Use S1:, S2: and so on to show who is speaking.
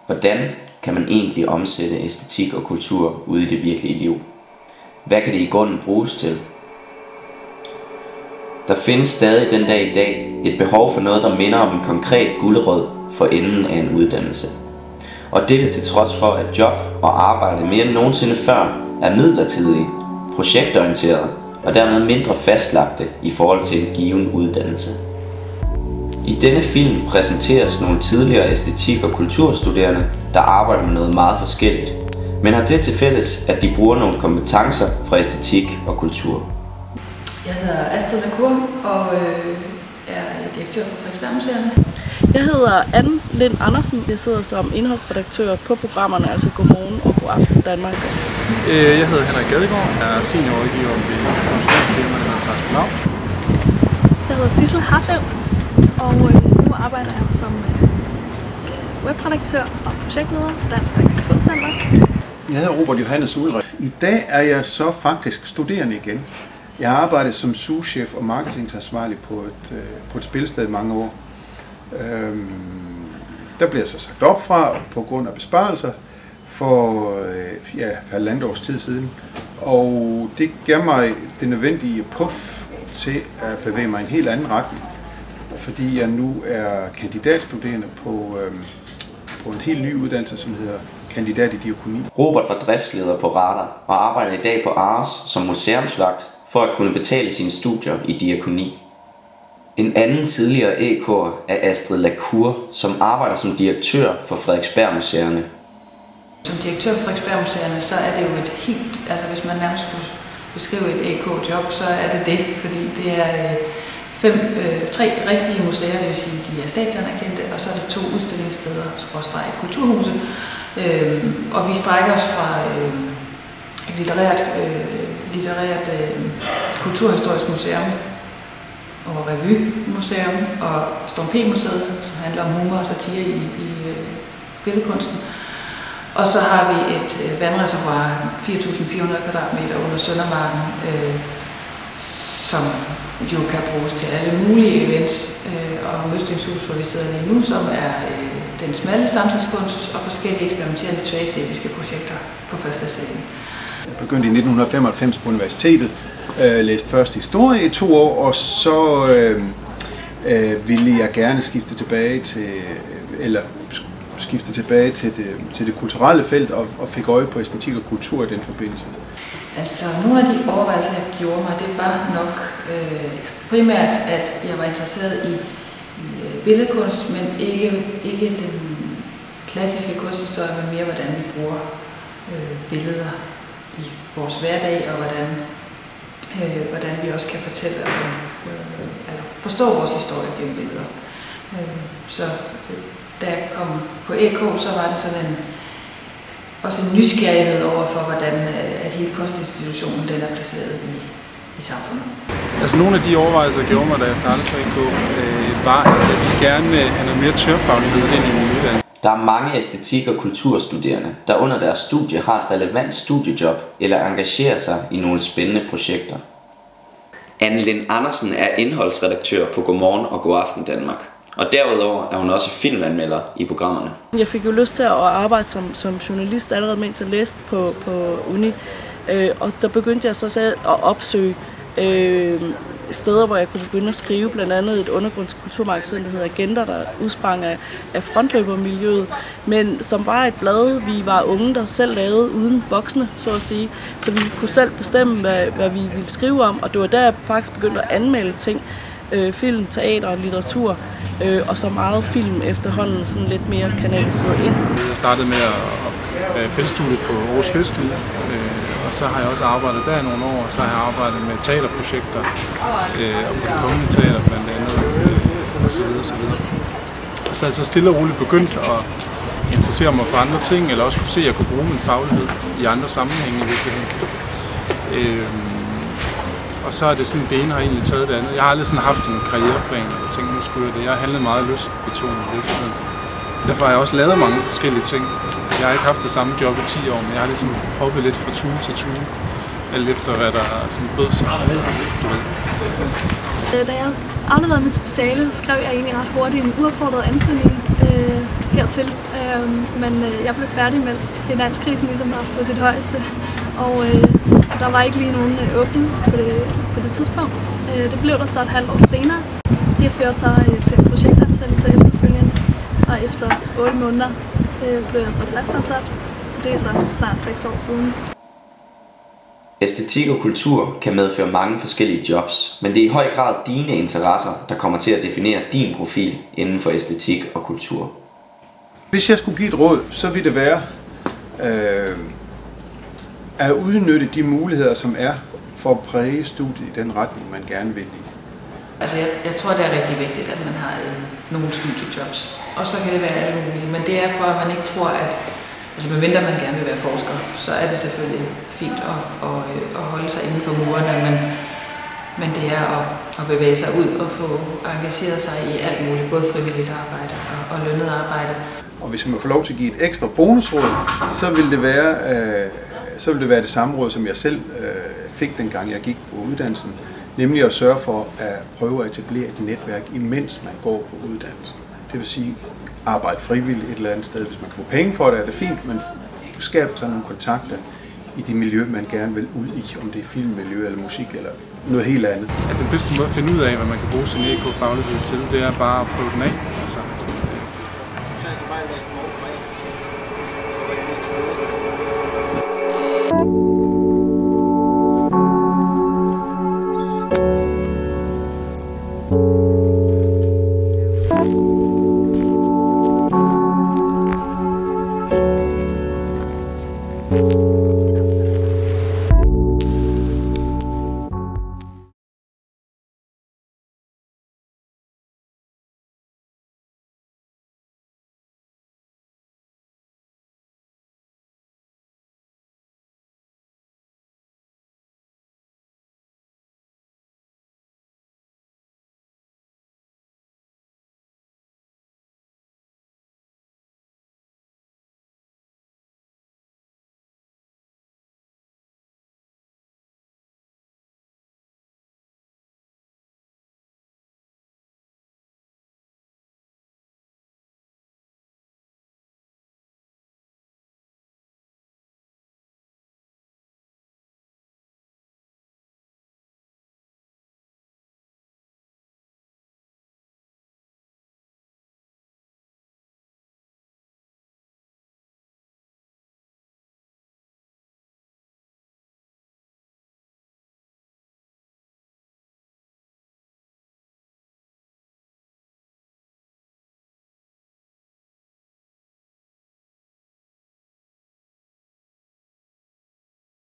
S1: Hvordan kan man egentlig omsætte æstetik og kultur ude i det virkelige liv? Hvad kan det i grunden bruges til? Der findes stadig den dag i dag et behov for noget, der minder om en konkret gulerod for enden af en uddannelse. Og dette til trods for, at job og arbejde mere end nogensinde før er midlertidige, projektorienterede og dermed mindre fastlagte i forhold til en given uddannelse. I denne film præsenteres nogle tidligere æstetik- og kulturstuderende, der arbejder med noget meget forskelligt, men har det til fælles, at de bruger nogle kompetencer fra æstetik og kultur.
S2: Jeg hedder Astrid Lacour og er direktør på Frederiksberg-museerne.
S3: Jeg hedder Anne Lind Andersen. Jeg sidder som indholdsredaktør på programmerne, altså Godmorgen og Godaften Danmark.
S4: Jeg hedder Henrik Gadegaard. Jeg er seniorrådgiver ved konsulentfirmaet Saks Blau.
S5: Jeg hedder Sissel Hartlev, og nu arbejder jeg som webredaktør og projektleder på Dansk Arkitekturcenter.
S6: Jeg hedder Robert Johannes Ulrik. I dag er jeg så faktisk studerende igen. Jeg har arbejdet som souschef og marketingansvarlig på et spilsted i mange år. Der bliver så sagt op fra på grund af besparelser for halvandet års tid siden. Og det gav mig det nødvendige puff til at bevæge mig i en helt anden retning. Fordi jeg nu er kandidatstuderende på en helt ny uddannelse, som hedder kandidat i diakoni.
S1: Robert var driftsleder på Radar og arbejder i dag på Ars som museumsvagt for at kunne betale sine studier i diakoni. En anden tidligere EK'er er Astrid Lacour, som arbejder som direktør for Frederiksberg-museerne.
S2: Som direktør for Frederiksberg-museerne, så er det jo et helt, altså hvis man nærmest skulle beskrive et EK-job, så er det, fordi det er tre rigtige museer, det vil sige, de er statsanerkendte, og så er det 2 udstillingssteder, kulturhuse. Og vi strækker os fra et litterært kulturhistorisk museum og revymuseum og Storm P-museet, som handler om humor og satire i billedkunsten. Og så har vi et vandreservoir, 4.400 kvadratmeter under Søndermarken, som jo kan bruges til alle mulige events, og Møstingshus, hvor vi sidder lige nu, som er den smalle samtidskunst og forskellige eksperimenterende tværestetiske projekter på første salen.
S6: Jeg begyndte i 1995 på universitetet, læste først historie i 2 år, og så ville jeg gerne skifte tilbage til det kulturelle felt og fik øje på æstetik og kultur i den forbindelse.
S2: Altså nogle af de overvejelser, jeg gjorde mig, det var nok primært, at jeg var interesseret i billedkunst, men ikke den klassiske kunsthistorie, men mere hvordan vi bruger billeder i vores hverdag, og hvordan vi også kan fortælle eller forstå vores historie gennem billeder. Så da jeg kom på EK, så var det sådan også en nysgerrighed over for, hvordan at hele kunstinstitutionen den er placeret i samfundet.
S4: Altså nogle af de overvejelser, jeg gjorde mig, da jeg startede på EK, var, at jeg ville gerne have noget mere tværfaglighed ind i min uddannelse.
S1: Der er mange æstetik- og kulturstuderende, der under deres studie har et relevant studiejob eller engagerer sig i nogle spændende projekter. Anne Lind Andersen er indholdsredaktør på Godmorgen og Godaften Danmark. Og derudover er hun også filmanmelder i programmerne.
S3: Jeg fik jo lyst til at arbejde som journalist allerede mens jeg læste på uni. Og der begyndte jeg så selv at opsøge steder, hvor jeg kunne begynde at skrive, blandt andet et undergrundskulturmagasin, der hedder Agenda, der udsprang af frontløbermiljøet, men som var et blad, vi var unge, der selv lavede uden voksne, så at sige. Så vi kunne selv bestemme, hvad vi ville skrive om, og det var der, jeg faktisk begyndte at anmelde ting, film, teater og litteratur, og så meget film efterhånden sådan lidt mere kanaliseret ind.
S4: Jeg startede med at feltstudie på Aarhus Feltstudie, og så har jeg også arbejdet der i nogle år, og så har jeg arbejdet med teaterprojekter, og på Det Kongelige Teater blandt andet, og så videre, så videre. Og så er jeg så stille og roligt begyndt at interessere mig for andre ting, eller også kunne se, at jeg kunne bruge min faglighed i andre sammenhænge i virkeligheden. Og så er det sådan, det ene har egentlig taget det andet. Jeg har aldrig sådan haft en karriereplan, og jeg tænkte, nu skulle jeg det. Jeg har handlet meget lystbetonet i virkeligheden. Derfor har jeg også lavet mange forskellige ting. Jeg har ikke haft det samme job i 10 år, men jeg har ligesom hoppet lidt fra tue til tue. Alt efter hvad der sådan bød sig, du ved.
S5: Da jeg afleverede mit speciale, skrev jeg egentlig ret hurtigt en uopfordret ansøgning hertil. Men jeg blev færdig, mens finanskrisen ligesom var på sit højeste. Og der var ikke lige nogen åbning på det tidspunkt. Det blev der så et halvt år senere. Det førte sig til en projektansættelse efterfølgende. Og efter 8 måneder blev jeg så fastansat. Det er så snart 6 år siden.
S1: Æstetik og kultur kan medføre mange forskellige jobs, men det er i høj grad dine interesser, der kommer til at definere din profil inden for æstetik og kultur.
S6: Hvis jeg skulle give et råd, så ville det være at udnytte de muligheder, som er for at præge studiet i den retning, man gerne vil i.
S2: Altså jeg tror, det er rigtig vigtigt, at man har nogle studiejobs. Og så kan det være alle mulige, men det er for, at man ikke tror, at medmindre man gerne vil være forsker, så er det selvfølgelig fint at holde sig inden for murene, men det er at bevæge sig ud og få engageret sig i alt muligt, både frivilligt arbejde og lønnet arbejde.
S6: Og hvis man får lov til at give et ekstra bonusråd, så vil det være det samme råd, som jeg selv fik dengang jeg gik på uddannelsen, nemlig at sørge for at prøve at etablere et netværk, imens man går på uddannelsen. Det vil sige, arbejde frivilligt et eller andet sted. Hvis man kan få penge for det, er det fint, men skabe sig nogle kontakter i det miljø, man gerne vil ud i, om det er filmmiljø eller musik eller noget helt andet.
S4: At den bedste måde at finde ud af, hvad man kan bruge sin EK-faglighed til, det er bare at prøve den af. Altså,